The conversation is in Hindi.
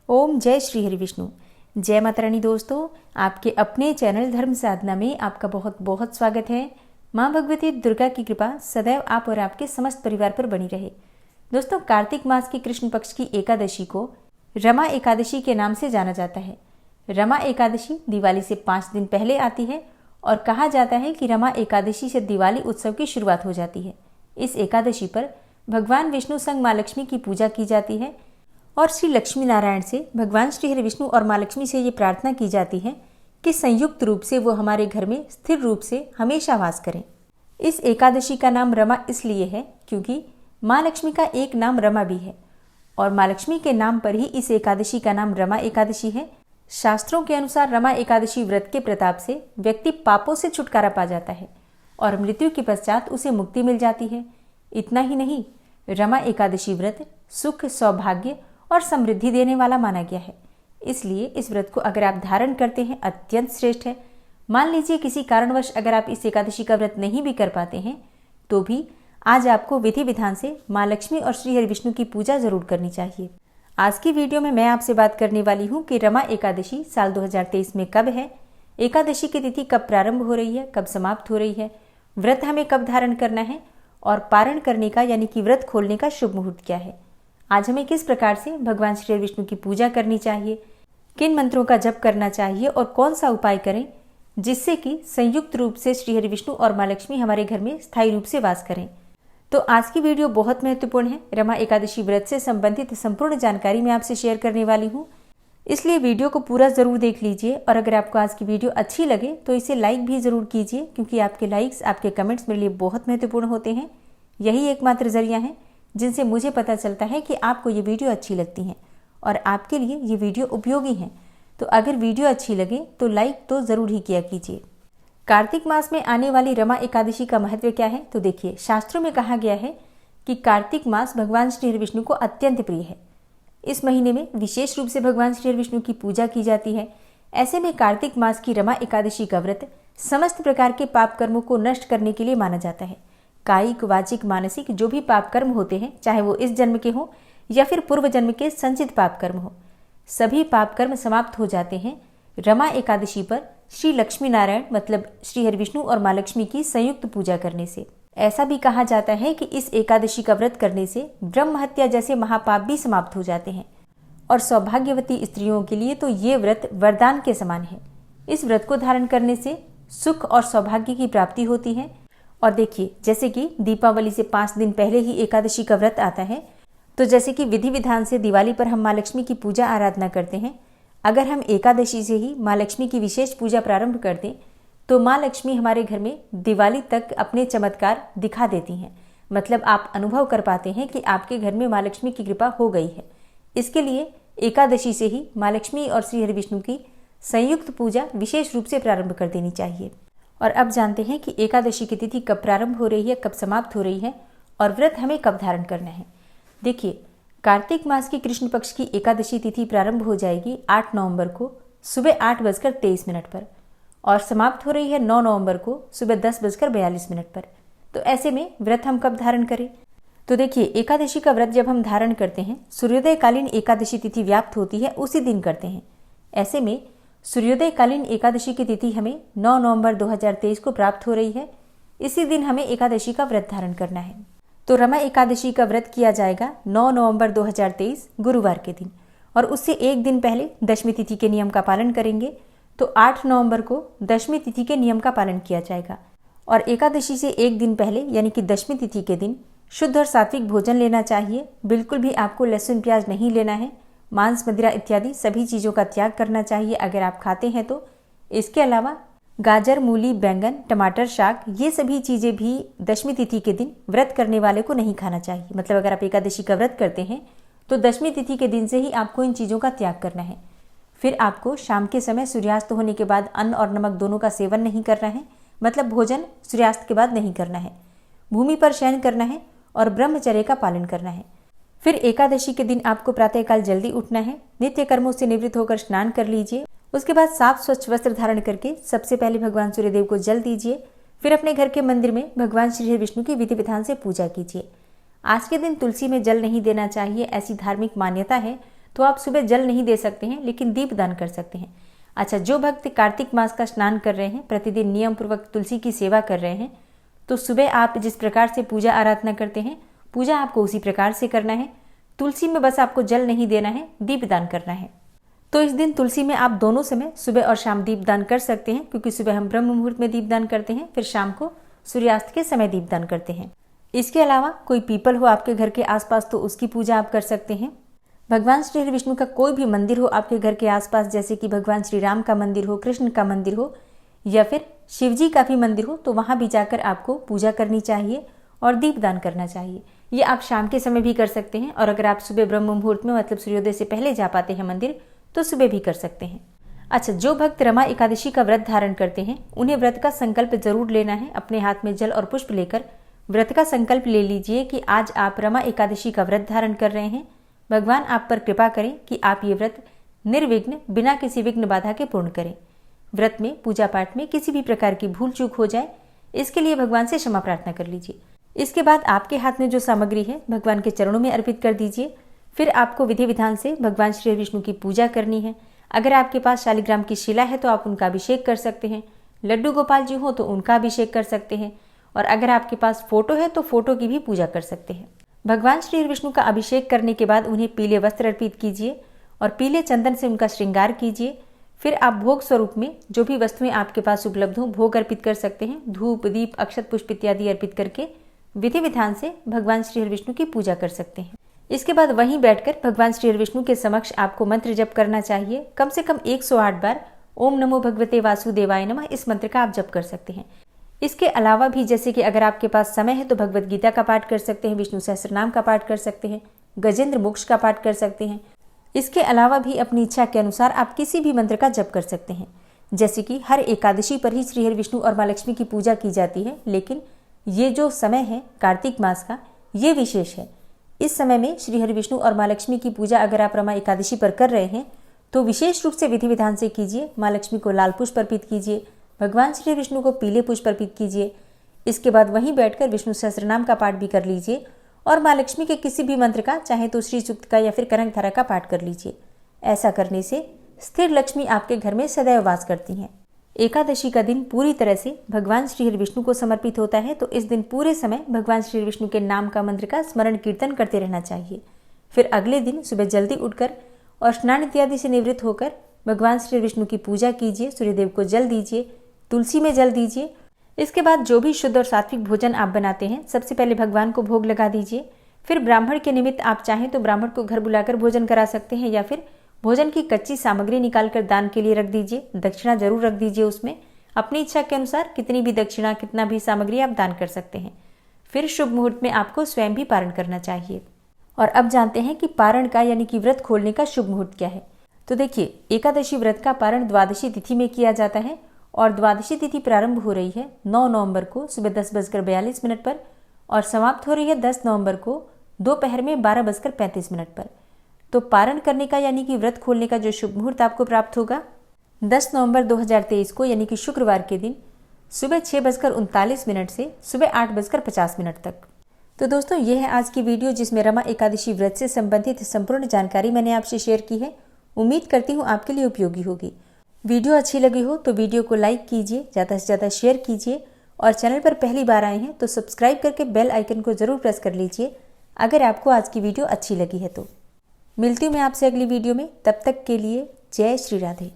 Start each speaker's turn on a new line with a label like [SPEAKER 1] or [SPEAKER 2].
[SPEAKER 1] ओम जय श्री हरि विष्णु। जय माता रानी। दोस्तों, आपके अपने चैनल धर्म साधना में आपका बहुत बहुत स्वागत है। माँ भगवती दुर्गा की कृपा सदैव आप और आपके समस्त परिवार पर बनी रहे। दोस्तों, कार्तिक मास की कृष्ण पक्ष की एकादशी को रमा एकादशी के नाम से जाना जाता है। रमा एकादशी दिवाली से 5 दिन पहले आती है और कहा जाता है कि रमा एकादशी से दिवाली उत्सव की शुरुआत हो जाती है। इस एकादशी पर भगवान विष्णु संग माँ लक्ष्मी की पूजा की जाती है और श्री लक्ष्मी नारायण से भगवान श्री हरि विष्णु और माँ लक्ष्मी से ये प्रार्थना की जाती है कि संयुक्त रूप से वो हमारे घर में स्थिर रूप से हमेशा वास करें। इस एकादशी का नाम रमा इसलिए है क्योंकि माँ लक्ष्मी का एक नाम रमा भी है और माँ लक्ष्मी के नाम पर ही इस एकादशी का नाम रमा एकादशी है। शास्त्रों के अनुसार रमा एकादशी व्रत के प्रताप से व्यक्ति पापों से छुटकारा पा जाता है और मृत्यु के पश्चात उसे मुक्ति मिल जाती है। इतना ही नहीं, रमा एकादशी व्रत सुख, सौभाग्य और समृद्धि देने वाला माना गया है। इसलिए इस व्रत को अगर आप धारण करते हैं अत्यंत श्रेष्ठ है। मान लीजिए किसी कारणवश अगर आप इस एकादशी का व्रत नहीं भी कर पाते हैं तो भी आज आपको विधि विधान से माँ लक्ष्मी और श्री हरि विष्णु की पूजा जरूर करनी चाहिए। आज की वीडियो में मैं आपसे बात करने वाली हूँ कि रमा एकादशी साल 2023 में कब है, एकादशी की तिथि कब प्रारंभ हो रही है, कब समाप्त हो रही है, व्रत हमें कब धारण करना है और पारण करने का यानी कि व्रत खोलने का शुभ मुहूर्त क्या है। आज हमें किस प्रकार से भगवान श्री हरि विष्णु की पूजा करनी चाहिए, किन मंत्रों का जप करना चाहिए और कौन सा उपाय करें जिससे कि संयुक्त रूप से श्री हरि विष्णु और माँ लक्ष्मी हमारे घर में स्थायी रूप से वास करें। तो आज की वीडियो बहुत महत्वपूर्ण है। रमा एकादशी व्रत से संबंधित संपूर्ण जानकारी मैं आपसे शेयर करने वाली हूँ, इसलिए वीडियो को पूरा जरूर देख लीजिए। और अगर आपको आज की वीडियो अच्छी लगे तो इसे लाइक भी जरूर कीजिए क्योंकि आपके लाइक्स, आपके कमेंट्स मेरे लिए बहुत महत्वपूर्ण होते हैं। यही एकमात्र जरिया है जिनसे मुझे पता चलता है कि आपको ये वीडियो अच्छी लगती हैं और आपके लिए ये वीडियो उपयोगी है। तो अगर वीडियो अच्छी लगे तो लाइक तो ज़रूर ही किया कीजिए। कार्तिक मास में आने वाली रमा एकादशी का महत्व क्या है, तो देखिए, शास्त्रों में कहा गया है कि कार्तिक मास भगवान श्री हरि विष्णु को अत्यंत प्रिय है। इस महीने में विशेष रूप से भगवान श्री हरि विष्णु की पूजा की जाती है। ऐसे में कार्तिक मास की रमा एकादशी का व्रत समस्त प्रकार के पाप कर्मों को नष्ट करने के लिए माना जाता है। कायिक, वाचिक, मानसिक जो भी पाप कर्म होते हैं, चाहे वो इस जन्म के हों या फिर पूर्व जन्म के संचित पाप कर्म हो, सभी पाप कर्म समाप्त हो जाते हैं रमा एकादशी पर श्री लक्ष्मी नारायण मतलब श्री हरि विष्णु और माँ लक्ष्मी की संयुक्त पूजा करने से। ऐसा भी कहा जाता है कि इस एकादशी का व्रत करने से ब्रह्म हत्या जैसे महापाप भी समाप्त हो जाते हैं और सौभाग्यवती स्त्रियों के लिए तो ये व्रत वरदान के समान है। इस व्रत को धारण करने से सुख और सौभाग्य की प्राप्ति होती है। और देखिए, जैसे कि दीपावली से 5 दिन पहले ही एकादशी का व्रत आता है, तो जैसे कि विधि विधान से दिवाली पर हम माँ लक्ष्मी की पूजा आराधना करते हैं, अगर हम एकादशी से ही माँ लक्ष्मी की विशेष पूजा प्रारंभ कर दें तो माँ लक्ष्मी हमारे घर में दिवाली तक अपने चमत्कार दिखा देती हैं। मतलब आप अनुभव कर पाते हैं कि आपके घर में माँ लक्ष्मी की कृपा हो गई है। इसके लिए एकादशी से ही माँ लक्ष्मी और श्री हरि विष्णु की संयुक्त पूजा विशेष रूप से प्रारंभ कर देनी चाहिए। और अब जानते हैं कि एकादशी की तिथि कब प्रारंभ हो रही है, कब समाप्त हो रही है और व्रत हमें कब धारण करना है। देखिए, कार्तिक मास की कृष्ण पक्ष की एकादशी तिथि प्रारंभ हो जाएगी 8 नवंबर को सुबह 8:23 पर और समाप्त हो रही है 9 नवंबर को सुबह 10:42 पर। तो ऐसे में व्रत हम कब धारण करें, तो देखिए, एकादशी का व्रत जब हम धारण करते हैं सूर्योदय कालीन एकादशी तिथि व्याप्त होती है उसी दिन करते हैं। ऐसे में सूर्योदय कालीन एकादशी की तिथि हमें 9 नवंबर 2023 को प्राप्त हो रही है। इसी दिन हमें एकादशी का व्रत धारण करना है। तो रमा एकादशी का व्रत किया जाएगा 9 नवंबर 2023 गुरुवार के दिन और उससे एक दिन पहले दशमी तिथि के नियम का पालन करेंगे। तो 8 नवंबर को दशमी तिथि के नियम का पालन किया जाएगा और एकादशी से एक दिन पहले यानी कि दशमी तिथि के दिन शुद्ध और सात्विक भोजन लेना चाहिए। बिल्कुल भी आपको लहसुन प्याज नहीं लेना है। मांस, मदिरा इत्यादि सभी चीज़ों का त्याग करना चाहिए अगर आप खाते हैं तो। इसके अलावा गाजर, मूली, बैंगन, टमाटर, शाक ये सभी चीज़ें भी दशमी तिथि के दिन व्रत करने वाले को नहीं खाना चाहिए। मतलब अगर आप एकादशी का व्रत करते हैं तो दशमी तिथि के दिन से ही आपको इन चीज़ों का त्याग करना है। फिर आपको शाम के समय सूर्यास्त होने के बाद अन्न और नमक दोनों का सेवन नहीं करना है। मतलब भोजन सूर्यास्त के बाद नहीं करना है। भूमि पर शयन करना है और ब्रह्मचर्य का पालन करना है। फिर एकादशी के दिन आपको प्रातःकाल जल्दी उठना है। नित्य कर्मों से निवृत्त होकर स्नान कर लीजिए। उसके बाद साफ स्वच्छ वस्त्र धारण करके सबसे पहले भगवान सूर्यदेव को जल दीजिए। फिर अपने घर के मंदिर में भगवान श्री हरि विष्णु की विधि विधान से पूजा कीजिए। आज के दिन तुलसी में जल नहीं देना चाहिए, ऐसी धार्मिक मान्यता है। तो आप सुबह जल नहीं दे सकते हैं, लेकिन दीप दान कर सकते हैं। अच्छा, जो भक्त कार्तिक मास का स्नान कर रहे हैं, प्रतिदिन नियम पूर्वक तुलसी की सेवा कर रहे हैं, तो सुबह आप जिस प्रकार से पूजा आराधना करते हैं, पूजा आपको उसी प्रकार से करना है। तुलसी में बस आपको जल नहीं देना है, दीप दान करना है। तो इस दिन तुलसी में आप दोनों समय सुबह और शाम दीपदान कर सकते हैं, क्योंकि सुबह हम ब्रह्म मुहूर्त में दीपदान करते हैं, फिर शाम को सूर्यास्त के समय दीपदान करते हैं। इसके अलावा कोई पीपल हो आपके घर के आसपास तो उसकी पूजा आप कर सकते हैं। भगवान श्री हरि विष्णु का कोई भी मंदिर हो आपके घर के आसपास, जैसे कि भगवान श्री राम का मंदिर हो, कृष्ण का मंदिर हो या फिर शिव जी का भी मंदिर हो, तो वहां भी जाकर आपको पूजा करनी चाहिए और दीपदान करना चाहिए। ये आप शाम के समय भी कर सकते हैं, और अगर आप सुबह ब्रह्म मुहूर्त में मतलब सूर्योदय से पहले जा पाते हैं मंदिर, तो सुबह भी कर सकते हैं। अच्छा, जो भक्त रमा एकादशी का व्रत धारण करते हैं, उन्हें व्रत का संकल्प जरूर लेना है। अपने हाथ में जल और पुष्प लेकर व्रत का संकल्प ले लीजिए कि आज आप रमा एकादशी का व्रत धारण कर रहे हैं। भगवान आप पर कृपा करें कि आप ये व्रत निर्विघ्न, बिना किसी विघ्न बाधा के पूर्ण करें। व्रत में, पूजा पाठ में किसी भी प्रकार की भूल चूक हो जाए, इसके लिए भगवान से क्षमा प्रार्थना कर लीजिए। इसके बाद आपके हाथ में जो सामग्री है, भगवान के चरणों में अर्पित कर दीजिए। फिर आपको विधि विधान से भगवान श्री विष्णु की पूजा करनी है। अगर आपके पास शालिग्राम की शिला है तो आप उनका अभिषेक कर सकते हैं। लड्डू गोपाल जी हो तो उनका अभिषेक कर सकते हैं, और अगर आपके पास फोटो है तो फोटो की भी पूजा कर सकते हैं। भगवान श्री विष्णु का अभिषेक करने के बाद उन्हें पीले वस्त्र अर्पित कीजिए और पीले चंदन से उनका श्रृंगार कीजिए। फिर आप भोग स्वरूप में जो भी वस्तुएं आपके पास उपलब्ध हो, भोग अर्पित कर सकते हैं। धूप, दीप, अक्षत, पुष्प इत्यादि अर्पित करके विधि विधान से भगवान श्री विष्णु की पूजा कर सकते हैं। इसके बाद वहीं बैठकर भगवान श्री विष्णु के समक्ष आपको मंत्र जप करना चाहिए। कम से कम 108 बार ओम नमो भगवते वासुदेवाय नमः इस मंत्र का आप जप कर सकते हैं। इसके अलावा भी, जैसे कि अगर आपके पास समय है तो भगवत गीता का पाठ कर सकते हैं, विष्णु सहस्त्रनाम का पाठ कर सकते हैं, गजेंद्र मोक्ष का पाठ कर सकते हैं। इसके अलावा भी अपनी इच्छा के अनुसार आप किसी भी मंत्र का जप कर सकते हैं। जैसे कि हर एकादशी पर ही श्री हरि विष्णु और माँ लक्ष्मी की पूजा की जाती है, लेकिन ये जो समय है कार्तिक मास का, ये विशेष है। इस समय में श्री हरि विष्णु और माँ लक्ष्मी की पूजा अगर आप रमा एकादशी पर कर रहे हैं तो विशेष रूप से विधि विधान से कीजिए। माँ लक्ष्मी को लाल पुष्प अर्पित कीजिए, भगवान श्री विष्णु को पीले पुष्प अर्पित कीजिए। इसके बाद वहीं बैठकर विष्णु सहस्त्रनाम का पाठ भी कर लीजिए और माँ लक्ष्मी के किसी भी मंत्र का, चाहे तो श्री सूक्त का या फिर कनक धारा का पाठ कर लीजिए। ऐसा करने से स्थिर लक्ष्मी आपके घर में सदैव वास करती हैं। एकादशी का दिन पूरी तरह से भगवान श्री हरि विष्णु को समर्पित होता है, तो इस दिन पूरे समय भगवान श्री विष्णु के नाम का मंत्र का स्मरण कीर्तन करते रहना चाहिए। फिर अगले दिन सुबह जल्दी उठकर और स्नान इत्यादि से निवृत्त होकर भगवान श्री विष्णु की पूजा कीजिए। सूर्यदेव को जल दीजिए, तुलसी में जल दीजिए। इसके बाद जो भी शुद्ध और सात्विक भोजन आप बनाते हैं, सबसे पहले भगवान को भोग लगा दीजिए। फिर ब्राह्मण के निमित्त आप चाहें तो ब्राह्मण को घर बुलाकर भोजन करा सकते हैं, या फिर भोजन की कच्ची सामग्री निकालकर दान के लिए रख दीजिए। दक्षिणा जरूर रख दीजिए उसमें। अपनी इच्छा के अनुसार कितनी भी दक्षिणा, कितना भी सामग्री आप दान कर सकते हैं। फिर शुभ मुहूर्त में आपको स्वयं भी पारण करना चाहिए। और अब जानते हैं कि पारण का यानी कि व्रत खोलने का शुभ मुहूर्त क्या है। तो देखिए, एकादशी व्रत का पारण द्वादशी तिथि में किया जाता है और द्वादशी तिथि प्रारंभ हो रही है 9 नवंबर को सुबह 10:42 पर और समाप्त हो रही है 10 नवंबर को दोपहर में 12:35 पर। तो पारण करने का यानी कि व्रत खोलने का जो शुभ मुहूर्त आपको प्राप्त होगा 10 नवंबर 2023 को, यानी कि शुक्रवार के दिन सुबह 6:39 से सुबह 8:50 तक। तो दोस्तों, ये है आज की वीडियो जिसमें रमा एकादशी व्रत से संबंधित संपूर्ण जानकारी मैंने आपसे शेयर की है। उम्मीद करती हूँ आपके लिए उपयोगी होगी। वीडियो अच्छी लगी हो तो वीडियो को लाइक कीजिए, ज़्यादा से ज़्यादा शेयर कीजिए और चैनल पर पहली बार आए हैं तो सब्सक्राइब करके बेल आइकन को जरूर प्रेस कर लीजिए अगर आपको आज की वीडियो अच्छी लगी है तो। मिलती हूँ मैं आपसे अगली वीडियो में, तब तक के लिए जय श्री राधे।